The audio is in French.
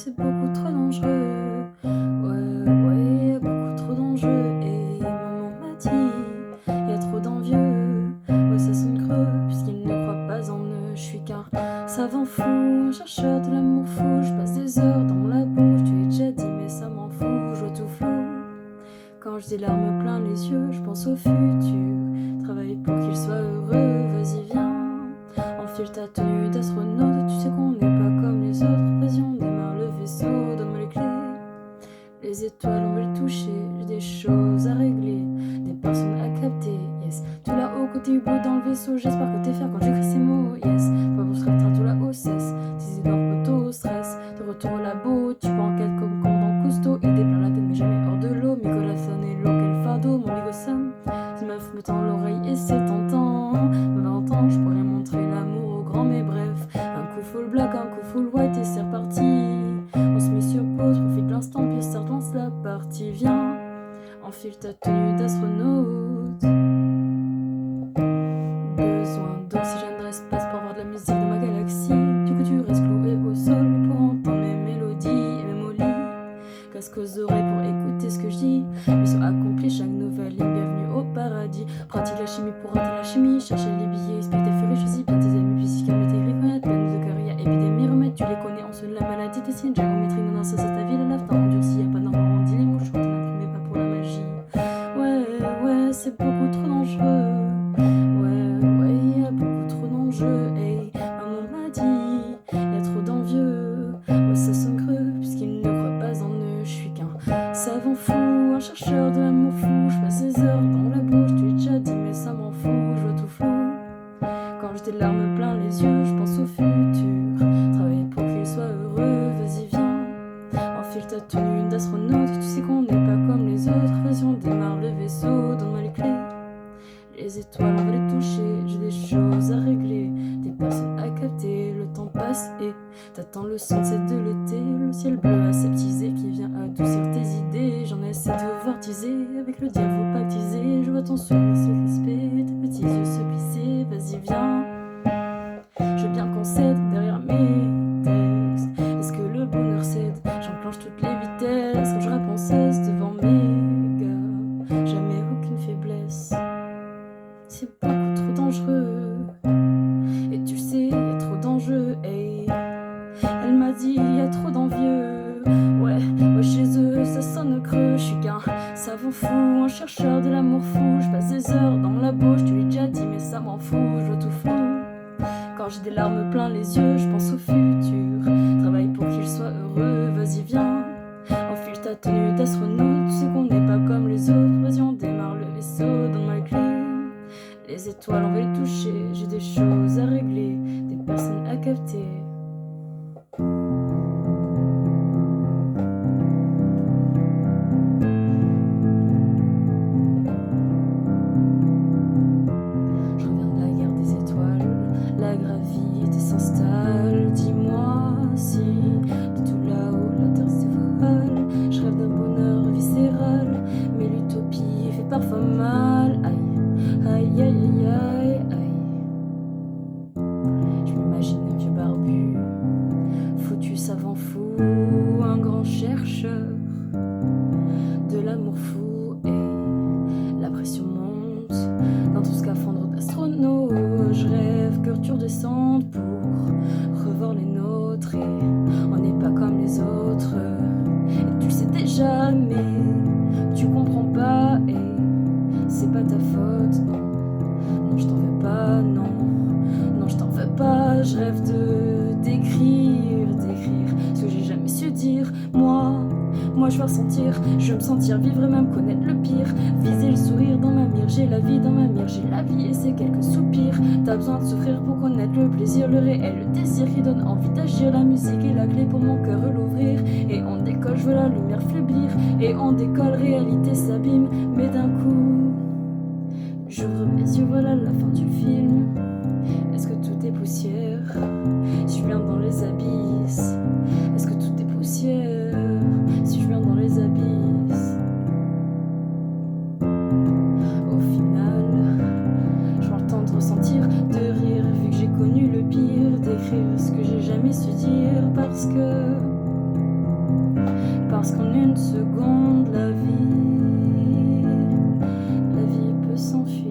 c'est beaucoup trop dangereux. Ouais, beaucoup trop dangereux. Et maman m'a dit, y a trop d'envieux. Ouais, ça sonne creux, puisqu'ils ne croient pas en eux. Je suis qu'un savant fou, un chercheur de l'amour fou. Je passe des heures dans la bouche, tu l'as déjà dit, mais ça m'en fout, je vois tout flou. Quand j'ai des larmes plein les yeux, je pense au futur. Travaille pour qu'il soit heureux, vas-y viens. Enfile ta tenue d'astronaute, tu sais qu'on n'est pas comme les autres. Vas-y on démarre le vaisseau, donne-moi les clés. Les étoiles on veut les toucher, j'ai des choses à régler, des personnes à capter, yes. Tout là-haut côté hublot dans le vaisseau, j'espère que t'es fier quand j'écris ces mots, yes. Pas pour se restreindre tout là-haut cesse, tes idées en poteau, stress. De retour au labo, tu peux enquête comme commandant Cousteau. Idée plein la tête mais jamais hors de l'eau, Nicolas sonne et l'eau, quel fardeau, mon ego sonne. Cette meuf me tend l'oreille et c'est tentant. Me 20 ans, je pourrais montrer l'amour au grand, mais bref. Un coup full black, un coup full white et c'est reparti. On se met sur pause, profite de l'instant, puis ça relance la partie. Viens, enfile ta tenue d'astronaute. Besoin d'oxygène, de l'espace pour avoir de la musique dans ma galaxie. Du coup tu restes cloué au sol pour entendre mes mélodies et mes mots lits. Casque aux oreilles pour écouter ce que je dis. Mission accomplie, chaque nouvelle ligne, bienvenue au paradis. Pratique la chimie pour rater la chimie. Chercher les billets, explique tes furies, choisis bien tes amis. Puis si calme tes reconnaître, plein de cœur, y'a épidémie, remède. Tu les connais, on sonne la maladie, tes signes, géométrie, non, ça c'est ta vie, la lave, t'as endurci, y'a pas d'enfant, on dit les mots, je t'en imprimé pas pour la magie. Ouais, c'est beaucoup trop dangereux. Ouais, y'a beaucoup trop d'enjeux. Hey, maman m'a dit, y'a trop d'envieux. Ouais, ça sonne creux, puisqu'ils ne croient pas en eux. Je suis qu'un savant fou, un chercheur de l'amour fou. Je passe des heures dans la bouche, tu l'as déjà dit, mais ça m'en fout, je vois tout flou. Quand j'ai des larmes plein les yeux, je pense au futur. Travailler pour qu'il soit heureux, vas-y viens. Enfile ta tenue d'astronaute, tu sais qu'on n'est pas comme les autres. Vas-y on démarre le vaisseau, donne-moi les clés. Les étoiles on va les toucher, j'ai des choses à régler, des personnes à capter, le temps passe et t'attends le sunset de l'été, le ciel bleu aseptisé qui vient adoucir tes idées. J'en essaie de voir teaser, avec le diable vous pactiser. Je vois ton sourire se crisper, tes petits yeux se plisser, vas-y viens. Je veux bien qu'on cède derrière mes textes. Est-ce que le bonheur cède? J'enclenche toutes les vitesses quand je réponds cesse devant mes gars. Jamais aucune faiblesse. C'est beaucoup trop dangereux. Et tu le sais, y'a trop d'enjeux. Hey. Elle m'a dit, y'a trop d'envieux. Ouais, chez eux, ça sonne creux. Je suis qu'un savant fou, un chercheur de l'amour fou. Je passe des heures dans la bouche, tu l'as déjà dit, mais ça m'en fout, je vois tout flou. Quand j'ai des larmes plein les yeux, je pense au futur. Travaille pour qu'il soit heureux, vas-y viens. Enfile ta tenue d'astronaute, tu sais qu'on n'est pas comme les autres. Vas-y on démarre le vaisseau, donne-moi les clés. Les étoiles on va les toucher, j'ai des choses à régler, des personnes à capter. Je reviens de la guerre des étoiles, la gravité s'installe. Dis-moi si de tout là-haut la terre s'évoile. Je rêve d'un bonheur viscéral, mais l'utopie fait parfois mal. Aïe, aïe, aïe, aïe, aïe. Je m'imagine un vieux barbu, foutu savant fou, un grand chercheur de l'amour fou. Et la pression monte dans ton scaphandre d'astronaute. Je rêve que tu redescendes pour revoir les nôtres. Et on n'est pas comme les autres. Et tu le sais déjà, mais tu comprends pas. Et c'est pas ta faute, non. Non, je t'en veux pas, non. Non, je t'en veux pas. Je rêve de d'écrire ce que j'ai jamais su dire. Moi je veux ressentir, je veux me sentir vivre et même connaître le pire. Viser le sourire dans ma mire, j'ai la vie dans ma mire, j'ai la vie et c'est quelques soupirs. T'as besoin de souffrir pour connaître le plaisir, le réel, le désir qui donne envie d'agir. La musique est la clé pour mon cœur l'ouvrir. Et on décolle, je veux la lumière faiblir. Et on décolle, réalité s'abîme. Mais d'un coup, j'ouvre mes yeux, voilà la fin du film. Est-ce que tout est poussière? Si je viens dans les abysses, est-ce que tout est poussière? Si je viens dans les abysses, au final, je prends le temps de ressentir, de rire, vu que j'ai connu le pire, d'écrire ce que j'ai jamais su dire, parce que Parce qu'en une seconde, la vie peut s'enfuir.